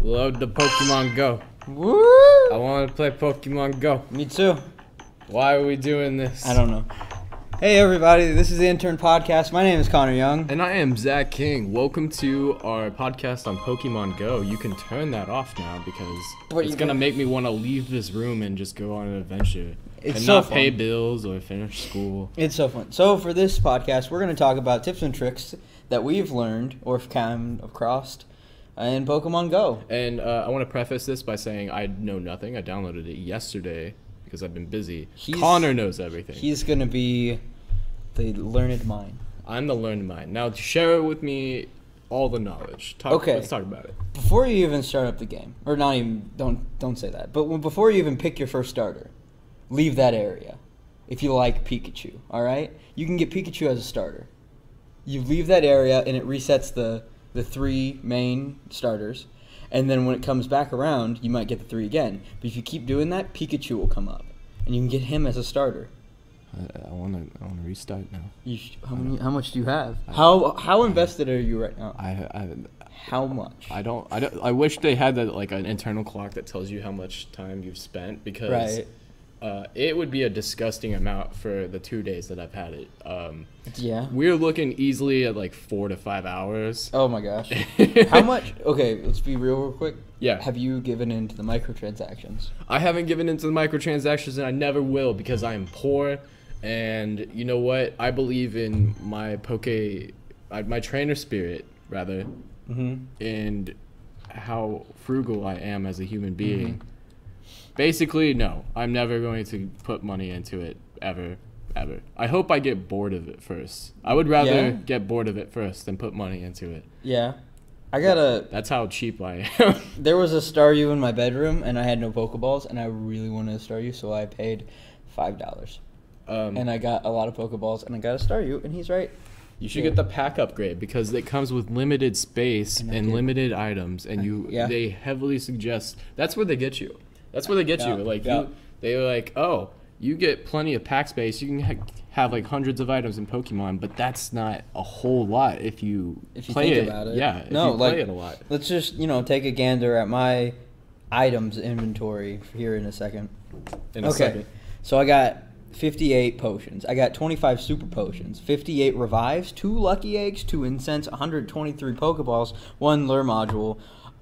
Load the Pokemon Go. Woo! I want to play Pokemon Go. Me too. Why are we doing this? I don't know. Hey everybody, this is the Intern Podcast. My name is Connor Young. And I am Zach King. Welcome to our podcast on Pokemon Go. You can turn that off now because it's going to make me want to leave this room and just go on an adventure. It's and so not fun. pay bills or finish school. It's so fun. So for this podcast, we're going to talk about tips and tricks that we've learned or come across in Pokemon Go. And I want to preface this by saying I know nothing. I downloaded it yesterday because I've been busy. Connor knows everything. He's going to be the learned mind. I'm the learned mind. Now share with me all the knowledge. Let's talk about it. Before you even start up the game, or not even, don't say that, but before you even pick your first starter, leave that area if you like Pikachu, all right? You can get Pikachu as a starter. You leave that area and it resets the three main starters, and then when it comes back around, you might get the three again. But if you keep doing that, Pikachu will come up, and you can get him as a starter. I want to restart now. How much do you have? How invested are you right now? How much? I wish they had that like an internal clock that tells you how much time you've spent because it would be a disgusting amount for the 2 days that I've had it. Yeah. We're looking easily at like 4 to 5 hours. Oh my gosh. How much? Okay, let's be real quick. Yeah. Have you given in to the microtransactions? I haven't given into the microtransactions and I never will because I am poor. And you know what? I believe in my my trainer spirit, rather, and how frugal I am as a human being. Basically, no. I'm never going to put money into it, ever. I hope I get bored of it first. I would rather get bored of it first than put money into it. Yeah. That's how cheap I am. There was a Staryu in my bedroom, and I had no Pokeballs, and I really wanted a Staryu, so I paid $5. And I got a lot of Pokeballs, and I got a Staryu, and he's right. You should get the pack upgrade because it comes with limited space and limited items, and they heavily suggest that's where they get you. That's where they get you. Like they're like, oh, you get plenty of pack space. You can have like hundreds of items in Pokemon, but that's not a whole lot if you play think about it. Yeah, if you play it a lot. Let's just take a gander at my items inventory here in a second. So I got 58 potions. I got 25 super potions, 58 revives, 2 lucky eggs, 2 incense, 123 Pokeballs, 1 lure module,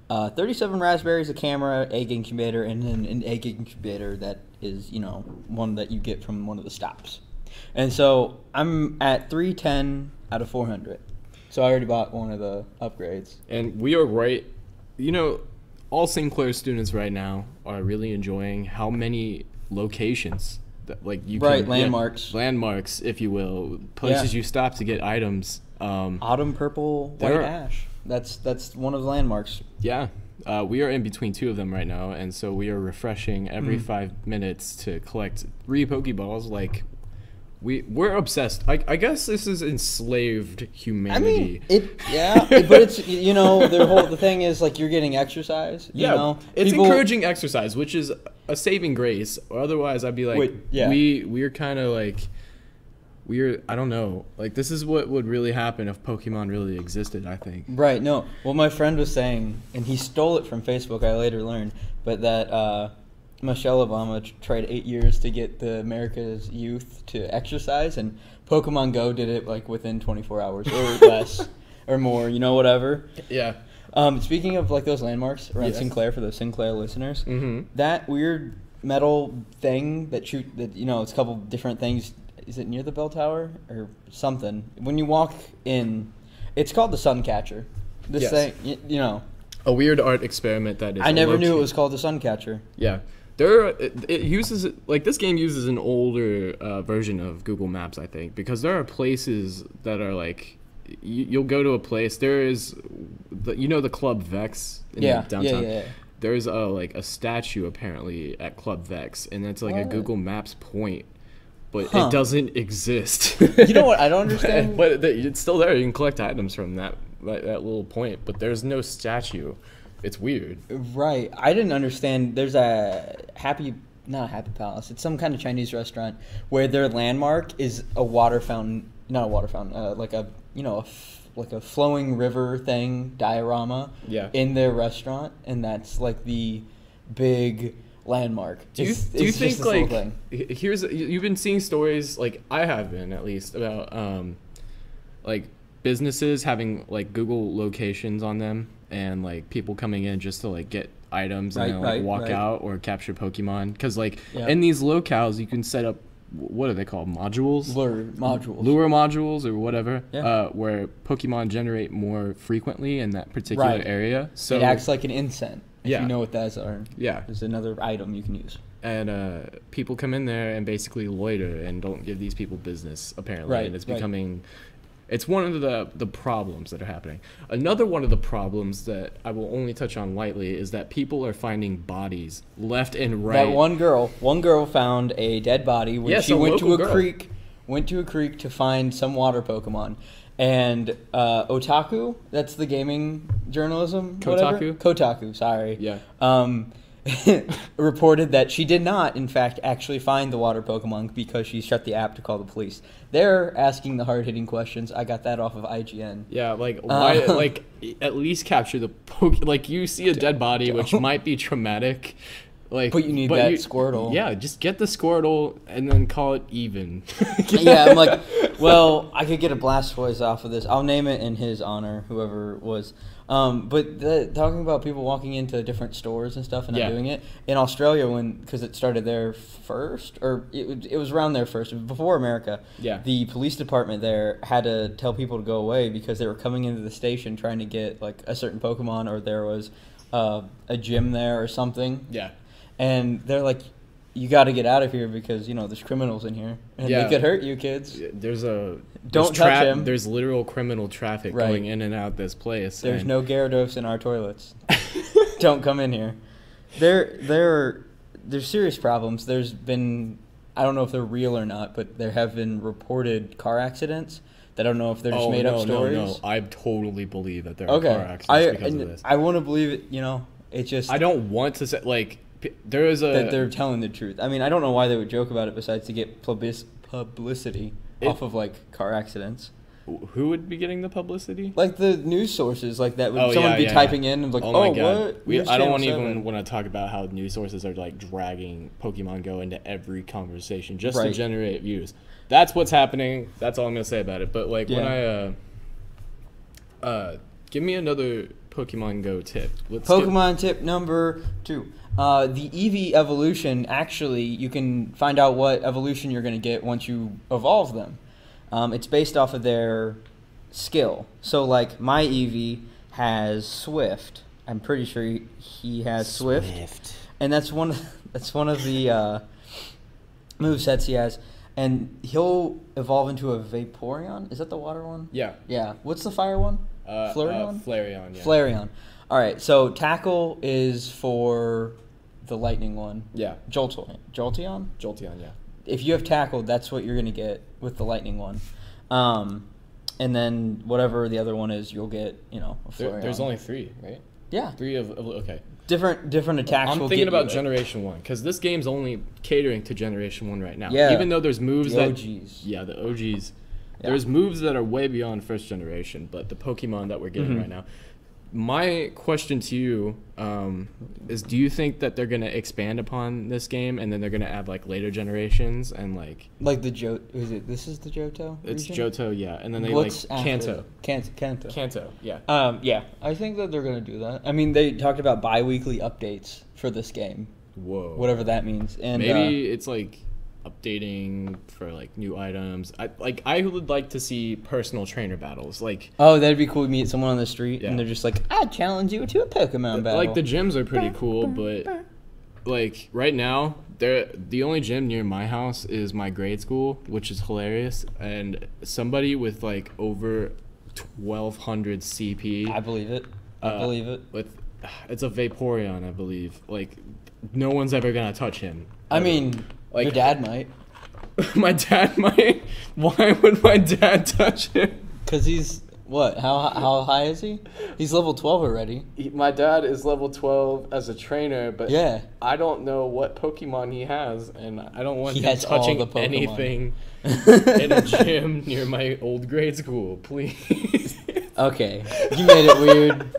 37 raspberries, a camera, egg incubator, and then an egg incubator that is, one that you get from one of the stops. And so I'm at 310 out of 400. So I already bought one of the upgrades. And we are right. All Sinclair students right now are really enjoying how many locations landmarks, if you will, places you stop to get items. Autumn purple, white ash. That's one of the landmarks. Yeah, we are in between 2 of them right now, and so we are refreshing every 5 minutes to collect 3 Pokeballs. Like we're obsessed. I guess this is enslaved humanity. But it's the thing is like you're getting exercise. It's encouraging exercise, which is a saving grace. Or otherwise, I'd be like, we're kind of like. I don't know. Like, this is what would really happen if Pokemon really existed, I think. Right, no. Well, my friend was saying, and he stole it from Facebook, I later learned, but that Michelle Obama tried 8 years to get the America's youth to exercise, and Pokemon Go did it, like, within 24 hours or less or more, whatever. Yeah. Speaking of, like, those landmarks around Sinclair, for those Sinclair listeners, that weird metal thing it's a couple different things. Is it near the bell tower or something? When you walk in, it's called the sun catcher. This thing, a weird art experiment that is. I never knew it was called the sun catcher. Yeah, it uses this game uses an older version of Google Maps, I think, because there are places that are like you'll go to a place. There is the Club Vex in downtown. Yeah. There's a statue apparently at Club Vex, and it's like a Google Maps point. But it doesn't exist. You know what? I don't understand. But it's still there. You can collect items from that little point. But there's no statue. It's weird. Right. I didn't understand. There's a not a Happy Palace. It's some kind of Chinese restaurant where their landmark is a water fountain. Not a water fountain. Like a like a flowing river thing diorama in their restaurant, and that's like the big landmark. Do you think like you've been seeing stories, like I have been at least, about like businesses having like Google locations on them and like people coming in just to like get items and then like walk out or capture Pokemon, because like in these locales you can set up, what are they called, lure modules or whatever, where Pokemon generate more frequently in that particular area, so it acts like an incense, if you know what those are. There's another item you can use, and people come in there and basically loiter and don't give these people business apparently, and it's becoming it's one of the problems that are happening. Another one of the problems that I will only touch on lightly is that people are finding bodies left and right. That one girl found a dead body when she went to a creek to find some water Pokemon. And Otaku, that's the gaming journalism, Kotaku, sorry. Yeah. Reported that she did not, in fact, actually find the water Pokemon because she shut the app to call the police. They're asking the hard-hitting questions. I got that off of IGN. Yeah, like, why, like, at least capture the like, you see a dead body, which might be traumatic. Like, but you need that Squirtle. Yeah, just get the Squirtle and then call it even. Yeah, I'm like, well, I could get a Blastoise off of this. I'll name it in his honor, whoever it was. But talking about people walking into different stores and stuff and not doing it, in Australia, because it started there first, or it was around there first, before America, the police department there had to tell people to go away because they were coming into the station trying to get like a certain Pokemon, or there was a gym there or something. Yeah. And they're like, you got to get out of here because, there's criminals in here. And they could hurt you, kids. Don't touch him. There's literal criminal traffic going in and out this place. There's no Gyarados in our toilets. Don't come in here. There's serious problems. There's been, I don't know if they're real or not, but there have been reported car accidents. I don't know if they're just made up stories. No, I totally believe that there are car accidents because of this. I want to believe it, it's just... I don't want to say, like... There is that they're telling the truth. I mean, I don't know why they would joke about it besides to get publicity off of like car accidents. Who would be getting the publicity? Like the news sources, like that. Would someone be typing in and like, my God. What? I don't even want to talk about how news sources are like dragging Pokemon Go into every conversation just to generate views. That's what's happening. That's all I'm gonna say about it. But like when give me another Pokemon Go tip. Tip number 2. The Eevee evolution, actually, you can find out what evolution you're going to get once you evolve them. It's based off of their skill. So, like, my Eevee has Swift. I'm pretty sure he has Swift. And that's one of the movesets he has. And he'll evolve into a Vaporeon. Is that the water one? Yeah. Yeah. What's the fire one? Flareon? Flareon, yeah. Flareon. All right, so Tackle is for the lightning one. Yeah. Jolteon? Jolteon, yeah. If you have Tackle, that's what you're going to get with the lightning one. And then whatever the other one is, you'll get, a Flareon. There's only 3, right? Yeah. 3 of okay. Different attacks. I'm thinking about Generation 1, because this game's only catering to Generation 1 right now. Yeah. Even though there's moves the OGs. Yeah, the OGs. Yeah. There's moves that are way beyond first generation, but the Pokemon that we're getting right now. My question to you is, do you think that they're going to expand upon this game and then they're going to add like later generations and like the this is the Johto region? It's Johto, yeah. And then they Kanto. Kanto, yeah. Yeah, I think that they're going to do that. I mean, they talked about bi-weekly updates for this game. Whoa. Whatever that means. And maybe it's like updating for like new items. I would like to see personal trainer battles. Like, oh, that'd be cool to meet someone on the street and they're just like, I challenge you to a Pokemon battle. Like the gyms are pretty cool, but like right now, the only gym near my house is my grade school, which is hilarious. And somebody with like over 1,200 CP. I believe it. It's a Vaporeon, I believe. Like, no one's ever gonna touch him. I mean, like, your dad might. My dad might? Why would my dad touch him? Because he's, what, how high is he? He's level 12 already. My dad is level 12 as a trainer, but I don't know what Pokemon he has, and I don't want him touching anything in a gym near my old grade school, please. Okay, you made it weird.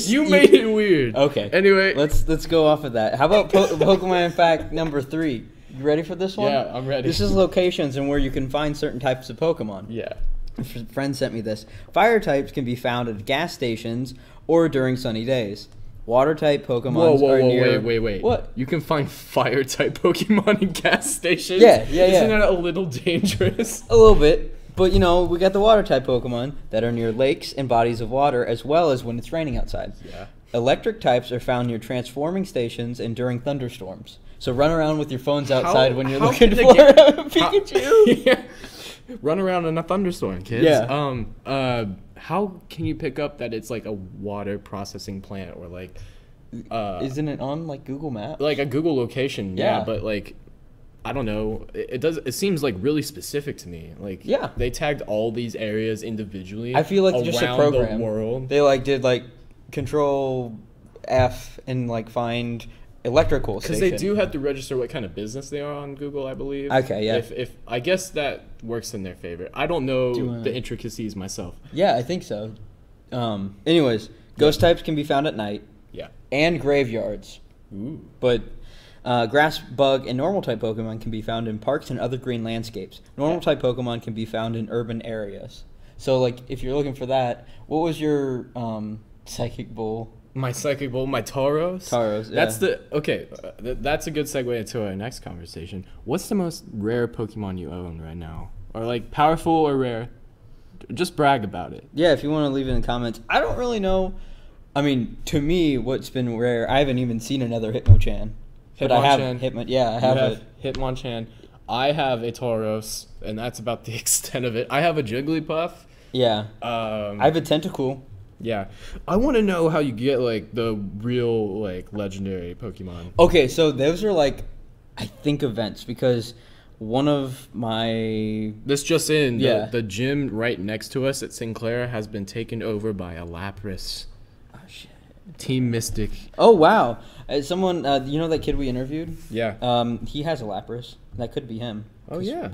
You made it weird. Okay. Anyway, let's go off of that. How about Pokemon fact number 3? You ready for this one? Yeah, I'm ready. This is locations and where you can find certain types of Pokemon. Yeah. A friend sent me this. Fire types can be found at gas stations or during sunny days. Water type Pokemon are near. Wait. What? You can find fire type Pokemon in gas stations? Yeah. Isn't that a little dangerous? A little bit. But, we got the water type Pokemon that are near lakes and bodies of water, as well as when it's raining outside. Yeah. Electric types are found near transforming stations and during thunderstorms. So run around with your phones outside when you're looking for Pikachu. Yeah. Run around in a thunderstorm, kids. Yeah. How can you pick up that it's like a water processing plant or like... Isn't it on like Google Maps? Like a Google location, yeah. Yeah. But like... I don't know. It seems like really specific to me. Like they tagged all these areas individually. I feel like just a program. The world. They did Control F and find electrical station. Because they do have to register what kind of business they are on Google, I believe. Okay, yeah. If I guess that works in their favor. I don't know the intricacies myself. Yeah, I think so. Anyways, ghost types can be found at night. Yeah. And graveyards. Ooh. But grass, bug, and normal type Pokemon can be found in parks and other green landscapes. Normal type Pokemon can be found in urban areas. So, if you're looking for that, what was your Psychic Bull? My Psychic Bull, my Tauros? Tauros, yeah. That's a good segue into our next conversation. What's the most rare Pokemon you own right now? Or, powerful or rare? Just brag about it. Yeah, if you want to leave it in the comments. I don't really know. I mean, to me, what's been rare, I haven't even seen another Hitmonchan. But I have Hitmonchan. I have a Tauros, and that's about the extent of it. I have a Jigglypuff. Yeah. I have a Tentacool. Yeah. I want to know how you get, the real, legendary Pokemon. Okay, so those are, I think events, because one of my... This just in. Yeah. The gym right next to us at Sinclair has been taken over by a Lapras. Oh, shit. Team Mystic. Oh, wow. Someone, you know that kid we interviewed? Yeah. He has a Lapras. That could be him. Oh, yeah.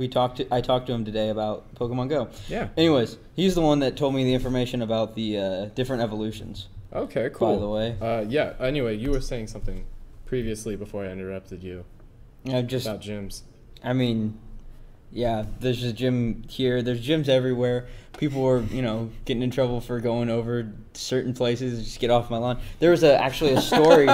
I talked to him today about Pokemon Go. Yeah. Anyways, he's the one that told me the information about the different evolutions. Okay, cool. By the way. Yeah. Anyway, you were saying something previously before I interrupted you. About gyms. I mean, yeah, there's a gym here. There's gyms everywhere. People are, getting in trouble for going over certain places. Just get off my lawn. There was actually a story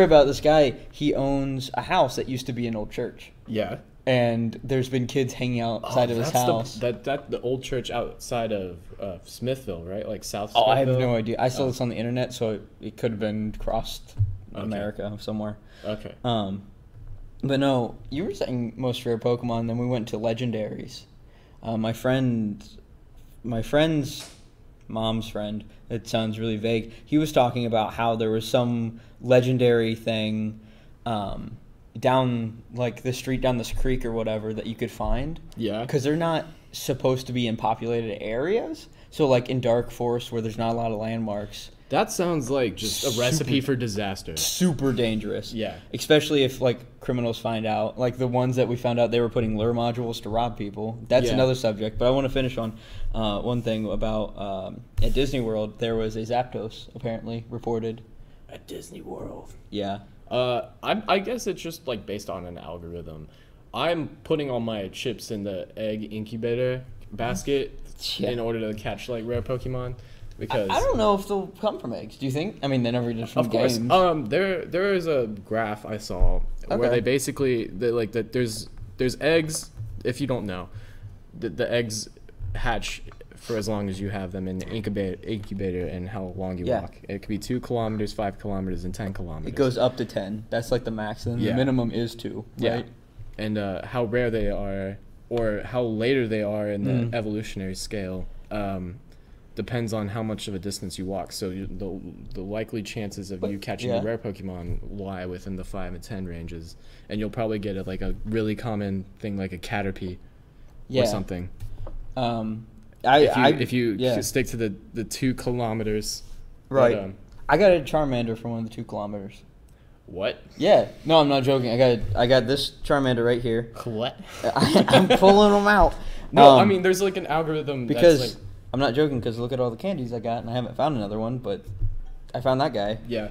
about this guy. He owns a house that used to be an old church. Yeah. And there's been kids hanging outside of his house. The old church outside of Smithville, right? South Smithville? Oh, I have no idea. I saw this on the internet, so it could have been crossed America somewhere. Okay. But no, you were saying most rare Pokemon, then we went to legendaries. My friend's mom's friend, it sounds really vague, he was talking about how there was some legendary thing down the street down this creek or whatever that you could find. Yeah. Because they're not supposed to be in populated areas. So in dark forest where there's not a lot of landmarks. That sounds like just a recipe for disaster. Super dangerous. Yeah. Especially if criminals find out. The ones that we found out they were putting lure modules to rob people. That's another subject. But I want to finish on one thing about at Disney World there was a Zapdos apparently reported. At Disney World. Yeah. I guess it's just based on an algorithm. I'm putting all my chips in the egg incubator basket in order to catch rare Pokemon. Because I don't know if they'll come from eggs. Do you think? I mean, they never did from games. Of course. There is a graph I saw where they basically that there's eggs. If you don't know, the eggs hatch for as long as you have them in the incubator and how long you walk. It could be 2 kilometers, 5 kilometers, and 10 kilometers. It goes up to 10. That's the max, and the minimum is 2. Right? Yeah. And how rare they are, or how later they are in the evolutionary scale. Depends on how much of a distance you walk. So the likely chances of you catching a rare Pokemon lie within the 5 and 10 ranges, and you'll probably get a really common thing like a Caterpie or something. If you stick to the 2 kilometers, right? But, I got a Charmander for one of the 2 kilometers. What? Yeah, no, I'm not joking. I got this Charmander right here. What? I'm pulling them out. No, I mean there's an algorithm because that's I'm not joking because look at all the candies I got, and I haven't found another one, but I found that guy. Yeah.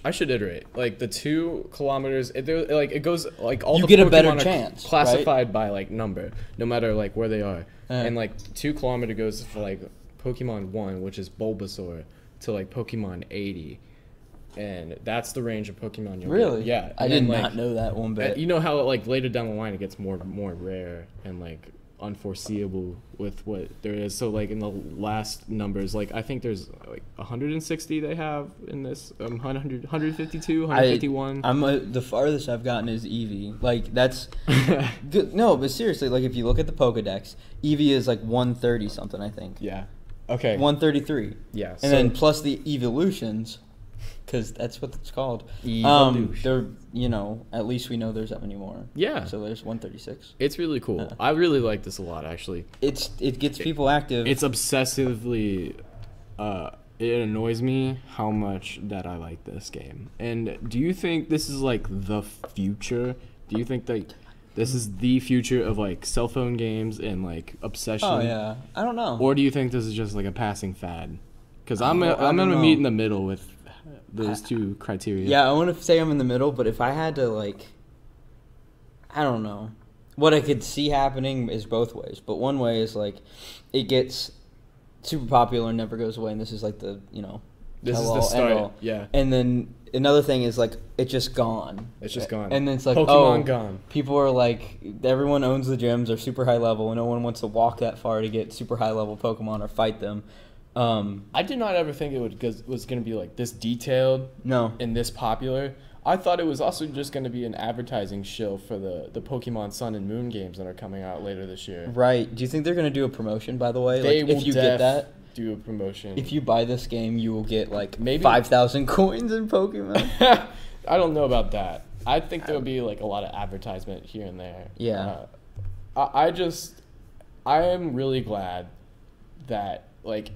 I should iterate. Like the 2 kilometers, it goes like all you the get Pokemon a better are chance, classified right? by like number, no matter like where they are. And like 2 kilometer goes for like Pokemon 1, which is Bulbasaur, to like Pokemon 80. And that's the range of Pokemon you'll Really? get. Yeah. I did not know that one bit. You know how like later down the line it gets more rare and like unforeseeable with what there is. So like in the last numbers, like I think there's like 160 they have in this 100, 152, 151. The farthest I've gotten is Eevee. Like that's no, but seriously, like if you look at the Pokedex, Eevee is like 130 something, I think. Yeah. Okay. 133. Yeah. And then plus the evolutions, because that's what it's called. They're, at least we know there's that many more. Yeah. So there's 136. It's really cool. I really like this a lot, actually. It gets people active. It's obsessively. It annoys me how much that I like this game. And do you think this is like the future? Do you think that this is the future of like cell phone games and like obsession? Oh yeah, I don't know. Or do you think this is just like a passing fad? Because I'm gonna meet in the middle with those 2 criteria. Yeah, I want to say I'm in the middle, but if I had to like, I don't know. What I could see happening is both ways, but one way is like, it gets super popular and never goes away, and this is like the this is the start. Yeah. And then another thing is like it's just gone. It's just gone. And then it's like Pokemon gone. People are like, everyone owns the gyms, they're super high level, and no one wants to walk that far to get super high level Pokemon or fight them. I did not ever think it was going to be like this detailed. No. And this popular. I thought it was also just going to be an advertising shill for the Pokemon Sun and Moon games that are coming out later this year. Right. Do you think they're going to do a promotion, by the way? They like, will if you get that, do a promotion. If you buy this game, you will get like maybe 5,000 coins in Pokemon. I don't know about that. I think there'll be like a lot of advertisement here and there. Yeah. I am really glad that like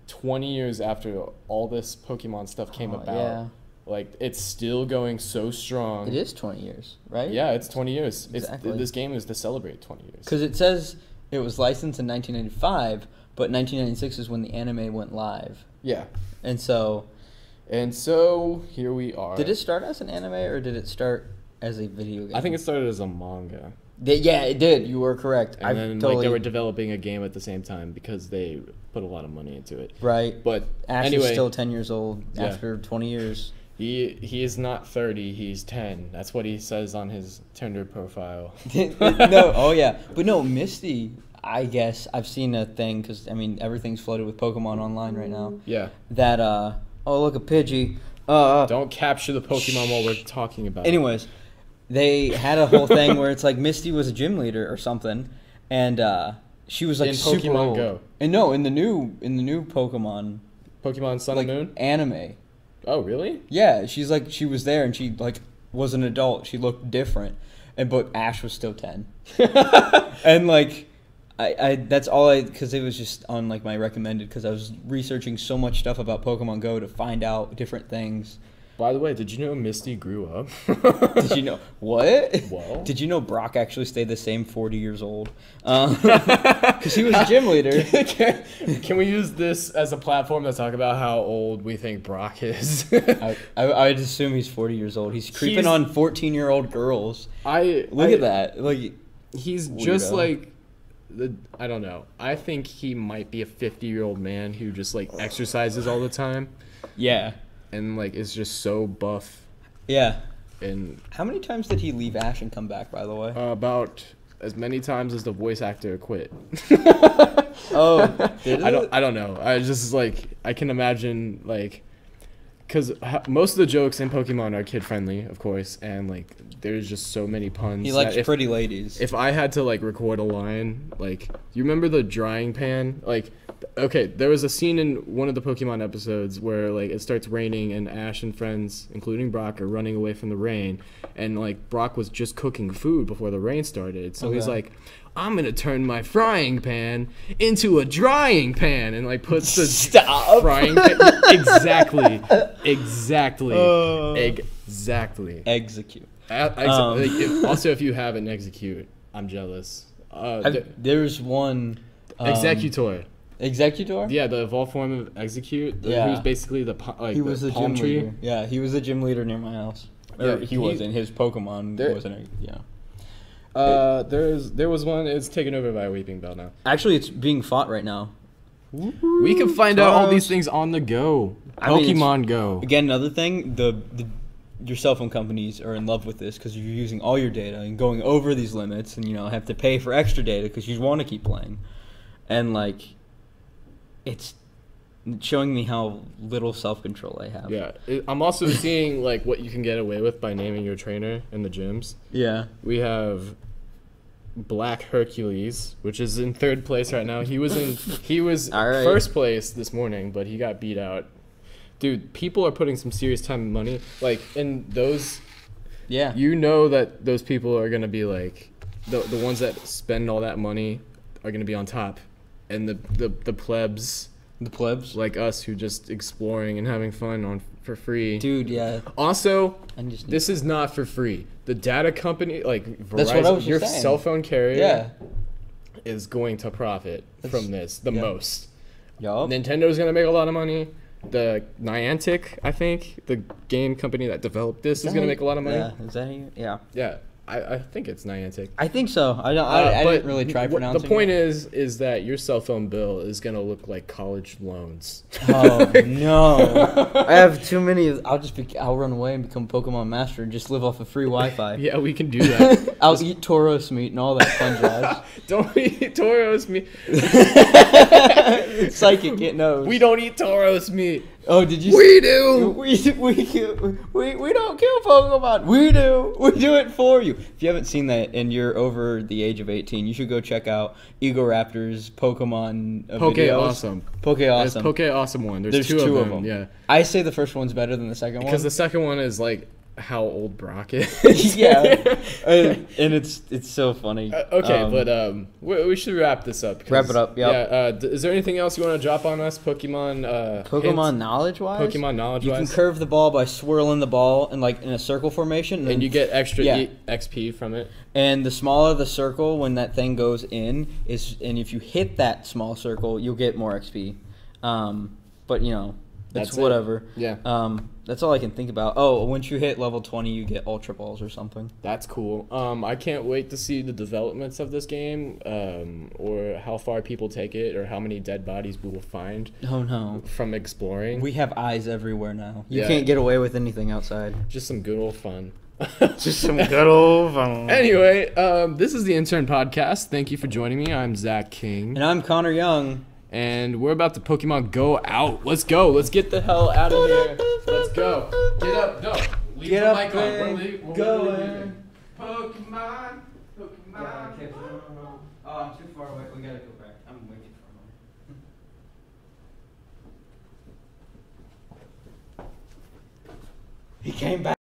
20 years after all this Pokemon stuff came about, yeah. like it's still going so strong. It is 20 years, right? Yeah, it's 20 years. Exactly. This game is to celebrate 20 years. Because it says it was licensed in 1995, but 1996 is when the anime went live. Yeah. And so here we are. Did it start as an anime or did it start as a video game? I think it started as a manga. Yeah, it did. You were correct. And then like they were developing a game at the same time because they put a lot of money into it. Right. But Ash anyway, is still 10 years old after 20 years. He is not 30. He's 10. That's what he says on his Tinder profile. No. Oh yeah. But no, Misty. I guess I've seen a thing because I mean everything's flooded with Pokemon online right now. Yeah. That oh look a Pidgey. Don't capture the Pokemon while we're talking about it. Anyways, they had a whole thing where it's like Misty was a gym leader or something, and she was like in super Pokemon old. Go. And no, in the new Pokemon Sun like, and Moon? anime. Oh really? Yeah, she was there and she like was an adult. She looked different, but Ash was still 10. And like. That's all because it was just on like my recommended because I was researching so much stuff about Pokemon Go to find out different things. By the way, did you know Misty grew up? Did you know what? Well, did you know Brock actually stayed the same 40 years old? Because he was a gym leader. Can we use this as a platform to talk about how old we think Brock is? I'd assume he's 40 years old. He's creeping on 14-year-old girls. Look at that. Like he's just like. I don't know. I think he might be a 50-year-old man who just like exercises all the time. Yeah. And like is just so buff. Yeah. And how many times did he leave Ash and come back, by the way? About as many times as the voice actor quit. Oh, did it? I don't know. I just like I can imagine like because most of the jokes in Pokemon are kid friendly, of course, and like there's just so many puns. He likes pretty ladies. If I had to like record a line, like you remember the drying pan? Like, okay, there was a scene in one of the Pokemon episodes where like it starts raining and Ash and friends, including Brock, are running away from the rain, and like Brock was just cooking food before the rain started, so he's like, I'm gonna turn my frying pan into a drying pan, and like puts the frying pan exactly. Execute. Also, if you haven't execute, I'm jealous. There's one. Executor. Executor? Yeah, the evolved form of Execute. Yeah. Who's basically the He was the palm gym tree. leader. Yeah, he was the gym leader near my house. Or Yeah, he wasn't. His Pokemon wasn't. Yeah. There was one. It's taken over by a Weeping Bell now. Actually, it's being fought right now. We can find out all these things on the go. Pokemon Go. Again, another thing, your cell phone companies are in love with this because you're using all your data and going over these limits, and have to pay for extra data because you want to keep playing, and like, it's showing me how little self-control I have. Yeah, I'm also seeing like what you can get away with by naming your trainer in the gyms. Yeah. We have Black Hercules, which is in 3rd place right now. He was All right. 1st place this morning, but he got beat out. Dude, people are putting some serious time and money. Like, in those... Yeah. You know that those people are going to be, like... The ones that spend all that money are going to be on top. And the plebs... The plebs? Like us, who just exploring and having fun for free. Dude, yeah. Also, this is not for free. The data company, like Verizon, That's what I was your saying. cell phone carrier... Yeah. is going to profit from this the most. Yup. Nintendo's going to make a lot of money. The Niantic, I think, the game company that developed this is going to make a lot of money. Yeah, is that you? Yeah. Yeah, I think it's Niantic. I think so. I didn't really try pronouncing the point it. is that your cell phone bill is going to look like college loans. Oh, no. I have too many. I'll run away and become Pokemon Master and just live off of free Wi-Fi. Yeah, we can do that. I'll eat Tauros meat and all that fun jazz. Don't eat Tauros meat. It's psychic, it knows. We don't eat Tauros meat. Oh, did you? We do. We don't kill Pokemon. We do. We do it for you. If you haven't seen that and you're over the age of 18, you should go check out Egoraptor's Pokemon videos. Awesome. Poke Awesome. There's Poke Awesome one. There's two of them. Yeah. I say the first one's better than the second one. Because the second one is like how old Brock is. Yeah. And it's so funny. Okay, but we should wrap this up. Wrap it up, yep. Yeah. Is there anything else you want to drop on us, Pokemon knowledge-wise? Pokemon knowledge-wise? You can curve the ball by swirling the ball in a circle formation. And you get extra XP from it. And the smaller the circle when that thing goes in, and if you hit that small circle, you'll get more XP. But, that's whatever. Yeah. That's all I can think about. Oh, once you hit level 20, you get Ultra Balls or something. That's cool. I can't wait to see the developments of this game, or how far people take it, or how many dead bodies we will find. Oh, no. From exploring. We have eyes everywhere now. You can't get away with anything outside. Just some good old fun. Just some good old fun. Anyway, this is the Intern Podcast. Thank you for joining me. I'm Zach King. And I'm Connor Young. And we're about to Pokemon Go out. Let's go. Let's get the hell out of here. Let's go. Get up. Go. Leave get the up mic on. We're going. Pokemon. Oh, I'm too far away. We gotta go back. I'm waiting for him. He came back.